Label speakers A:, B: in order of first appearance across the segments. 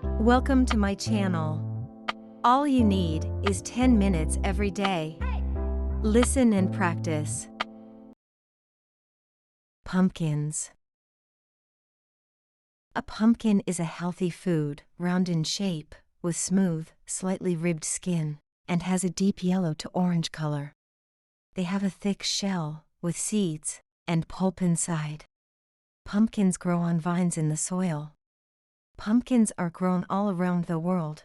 A: Welcome to my channel. All you need is 10 minutes every day. Listen and practice. Pumpkins. A pumpkin is a healthy food, round in shape, with smooth, slightly ribbed skin, and has a deep yellow to orange color. They have a thick shell, with seeds, and pulp inside. Pumpkins grow on vines in the soil. Pumpkins are grown all around the world.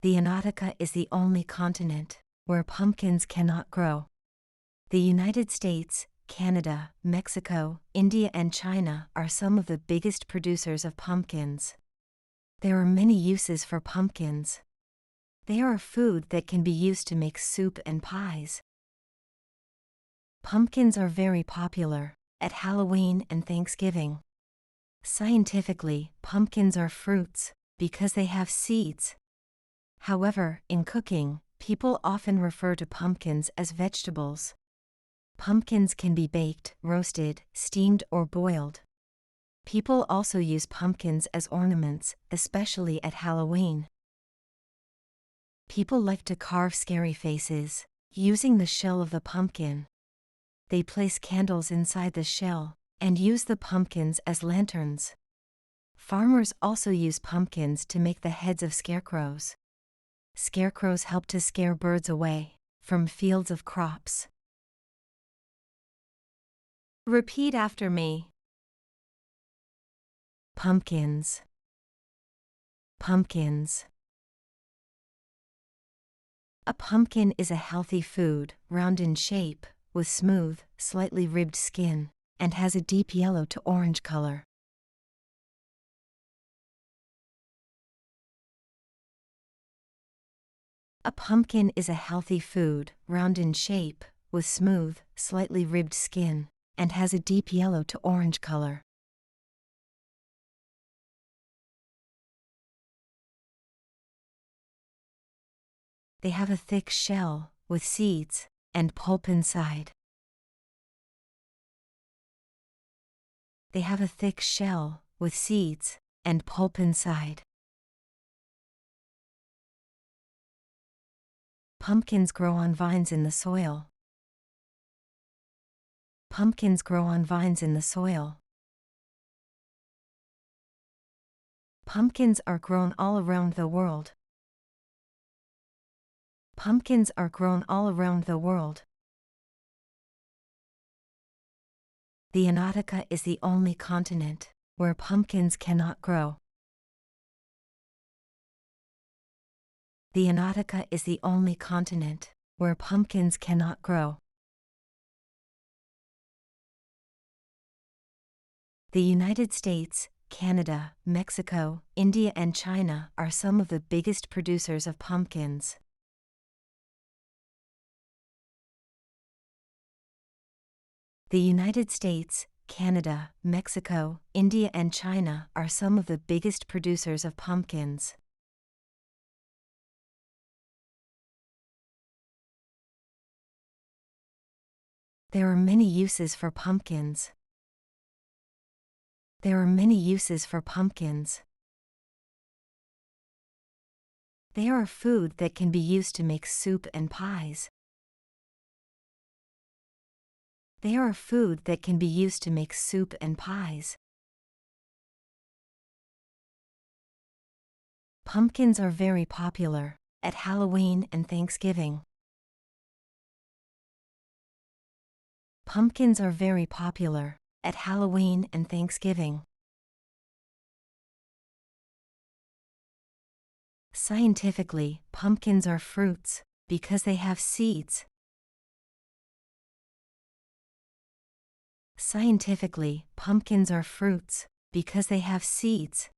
A: The Antarctica is the only continent where pumpkins cannot grow. The United States, Canada, Mexico, India and China are some of the biggest producers of pumpkins. There are many uses for pumpkins. They are a food that can be used to make soup and pies. Pumpkins are very popular at Halloween and Thanksgiving. Scientifically, pumpkins are fruits because they have seeds. However, in cooking, people often refer to pumpkins as vegetables. Pumpkins can be baked, roasted, steamed, or boiled. People also use pumpkins as ornaments, especially at Halloween. People like to carve scary faces using the shell of the pumpkin. They place candles inside the shell and use the pumpkins as lanterns. Farmers also use pumpkins to make the heads of scarecrows. Scarecrows help to scare birds away from fields of crops. Repeat after me. Pumpkins. Pumpkins. A pumpkin is a healthy food, round in shape, with smooth, slightly ribbed skin, and has a deep yellow to orange color. A pumpkin is a healthy food, round in shape, with smooth, slightly ribbed skin, and has a deep yellow to orange color. They have a thick shell, with seeds, and pulp inside. They have a thick shell, with seeds, and pulp inside. Pumpkins grow on vines in the soil. Pumpkins grow on vines in the soil. Pumpkins are grown all around the world. Pumpkins are grown all around the world. The Antarctica is the only continent where pumpkins cannot grow. The Antarctica is the only continent where pumpkins cannot grow. The United States, Canada, Mexico, India and China are some of the biggest producers of pumpkins. The United States, Canada, Mexico, India and China are some of the biggest producers of pumpkins. There are many uses for pumpkins. There are many uses for pumpkins. They are a food that can be used to make soup and pies. They are a food that can be used to make soup and pies. Pumpkins are very popular at Halloween and Thanksgiving. Pumpkins are very popular at Halloween and Thanksgiving. Scientifically, pumpkins are fruits because they have seeds. Scientifically, pumpkins are fruits because they have seeds.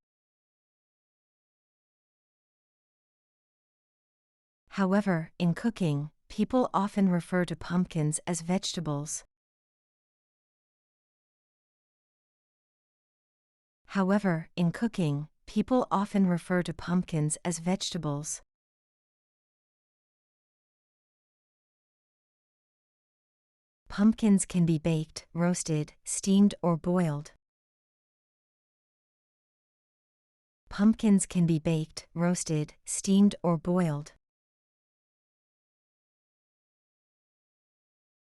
A: However, in cooking, people often refer to pumpkins as vegetables. However, in cooking, people often refer to pumpkins as vegetables. Pumpkins can be baked, roasted, steamed or boiled. Pumpkins can be baked, roasted, steamed, or boiled.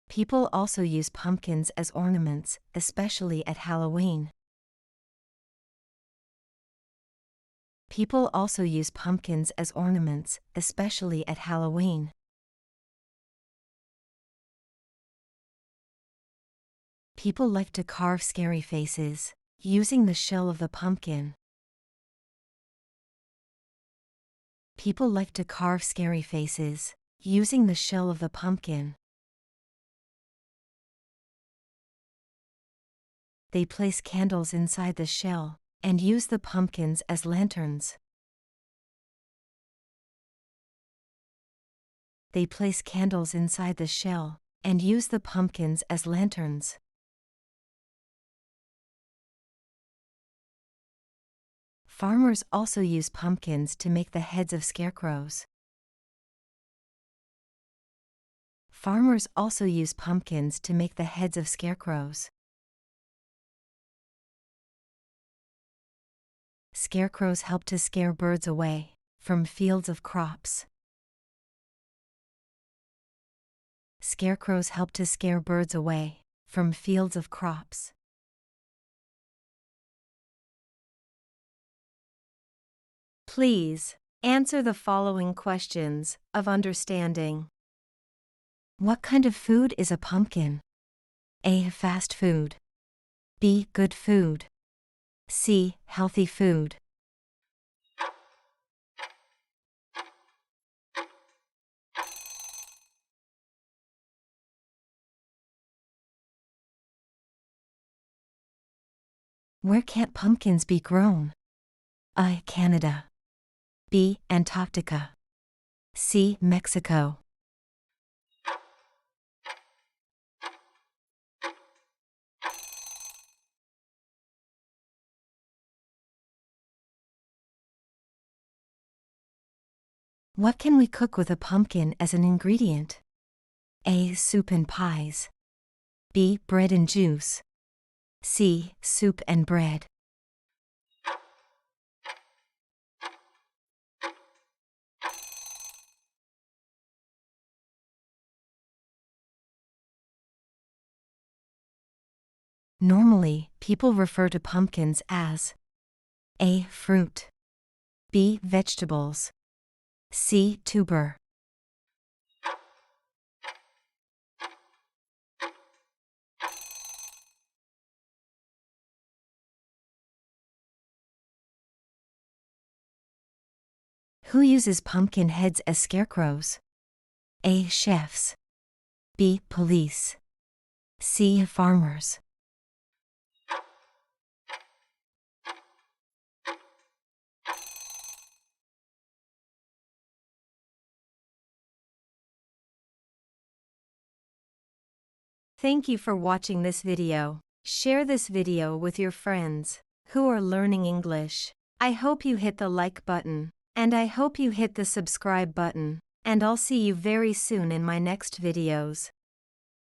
A: People also use pumpkins as ornaments, especially at Halloween. People also use pumpkins as ornaments, especially at Halloween. People like to carve scary faces using the shell of the pumpkin. People like to carve scary faces using the shell of the pumpkin. They place candles inside the shell and use the pumpkins as lanterns. They place candles inside the shell and use the pumpkins as lanterns. Farmers also use pumpkins to make the heads of scarecrows. Farmers also use pumpkins to make the heads of scarecrows. Scarecrows help to scare birds away from fields of crops. Scarecrows help to scare birds away from fields of crops. Please answer the following questions of understanding. What kind of food is a pumpkin? A. Fast food. B. Good food. C. Healthy food. Where can't pumpkins be grown? A. Canada. B. Antarctica. C. Mexico. What can we cook with a pumpkin as an ingredient? A. Soup and pies. B. Bread and juice. C. Soup and bread. Normally, people refer to pumpkins as A. Fruit. B. Vegetables. C. Tuber. Who uses pumpkin heads as scarecrows? A. Chefs. B. Police. C. Farmers. Thank you for watching this video. Share this video with your friends who are learning English. I hope you hit the like button, and I hope you hit the subscribe button, and I'll see you very soon in my next videos.